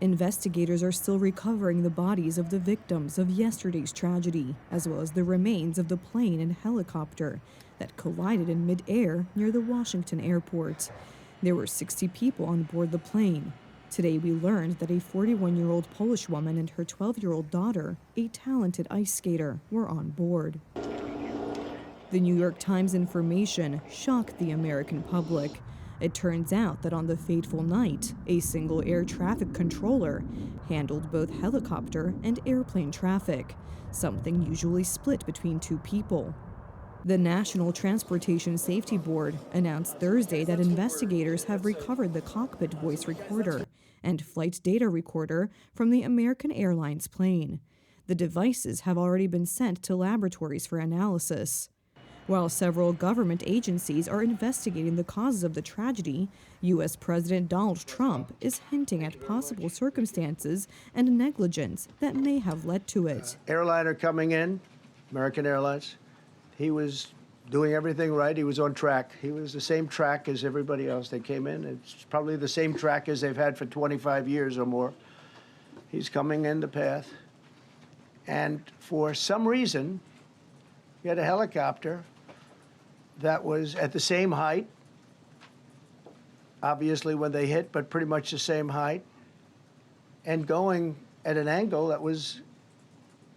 Investigators are still recovering the bodies of the victims of yesterday's tragedy, as well as the remains of the plane and helicopter that collided in midair near the Washington airport. There were 60 people on board the plane. Today we learned that a 41-year-old Polish woman and her 12-year-old daughter, a talented ice skater, were on board. The New York Times information shocked the American public. It turns out that on the fateful night, a single air traffic controller handled both helicopter and airplane traffic, something usually split between two people. The National Transportation Safety Board announced Thursday that investigators have recovered the cockpit voice recorder and flight data recorder from the American Airlines plane. The devices have already been sent to laboratories for analysis. While several government agencies are investigating the causes of the tragedy, U.S. President Donald Trump is hinting at possible circumstances and negligence that may have led to it. Airliner coming in, American Airlines, he was doing everything right. He was on track. He was the same track as everybody else that came in. It's probably the same track as they've had for 25 years or more. He's coming in the path. And for some reason, he had a helicopter that was at the same height, obviously when they hit, but pretty much the same height, and going at an angle that was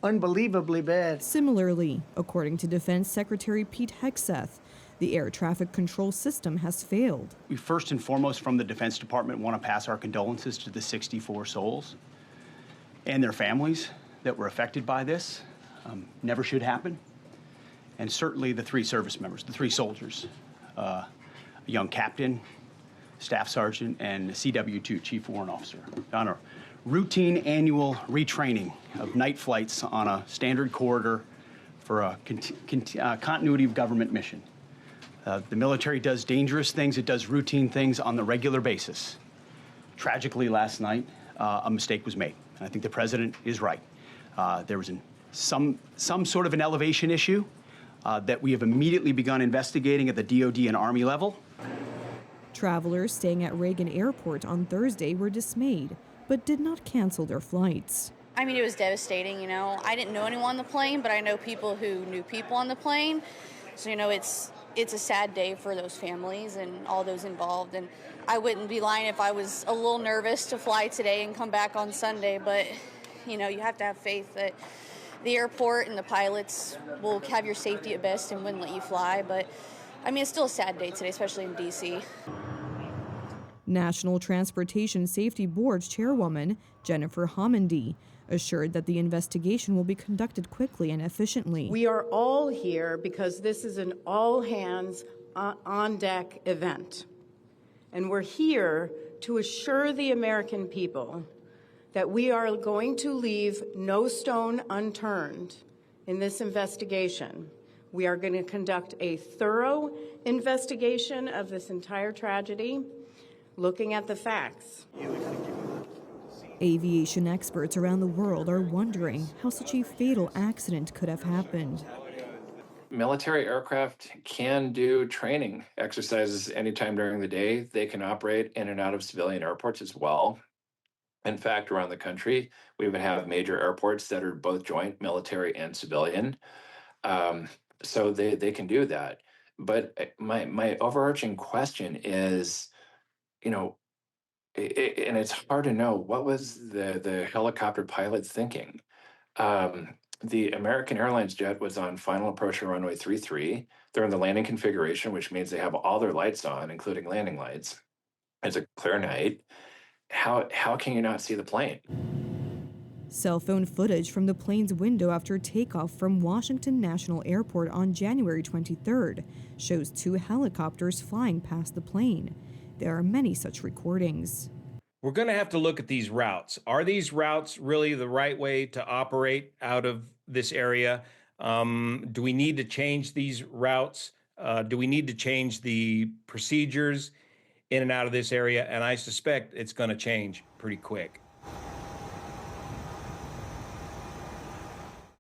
unbelievably bad. Similarly, according to Defense Secretary Pete Hegseth, the air traffic control system has failed. We first and foremost from the Defense Department want to pass our condolences to the 64 souls and their families that were affected by this. Never should happen. And certainly the three service members, the three soldiers, a young captain, staff sergeant, and CW2, Chief Warrant Officer, on a routine annual retraining of night flights on a standard corridor for a continuity of government mission. The military does dangerous things. It does routine things on the regular basis. Tragically, last night, a mistake was made. And I think the president is right. There was some sort of an elevation issue that we have immediately begun investigating at the DoD and Army level. Travelers staying at Reagan Airport on Thursday were dismayed, but did not cancel their flights. I mean, it was devastating, you know. I didn't know anyone on the plane, but I know people who knew people on the plane. So, you know, it's a sad day for those families and all those involved. And I wouldn't be lying if I was a little nervous to fly today and come back on Sunday. But, you know, you have to have faith that the airport and the pilots will have your safety at best and wouldn't let you fly. But, I mean, it's still a sad day today, especially in D.C. National Transportation Safety Board Chairwoman Jennifer Homendy assured that the investigation will be conducted quickly and efficiently. We are all here because this is an all-hands on-deck event. And we're here to assure the American people that we are going to leave no stone unturned in this investigation. We are going to conduct a thorough investigation of this entire tragedy, looking at the facts. Aviation experts around the world are wondering how such a fatal accident could have happened. Military aircraft can do training exercises anytime during the day. They can operate in and out of civilian airports as well. In fact, around the country, we would have major airports that are both joint military and civilian. So they can do that. But my overarching question is, you know, and it's hard to know, what was the helicopter pilot thinking? The American Airlines jet was on final approach to runway 33. They're in the landing configuration, which means they have all their lights on, including landing lights. It's a clear night. How can you not see the plane? Cell phone footage from the plane's window after takeoff from Washington National Airport on January 23rd shows two helicopters flying past the plane. There are many such recordings. We're going to have to look at these routes. Are these routes really the right way to operate out of this area? Do we need to change these routes? Do we need to change the procedures in and out of this area? And I suspect it's going to change pretty quick.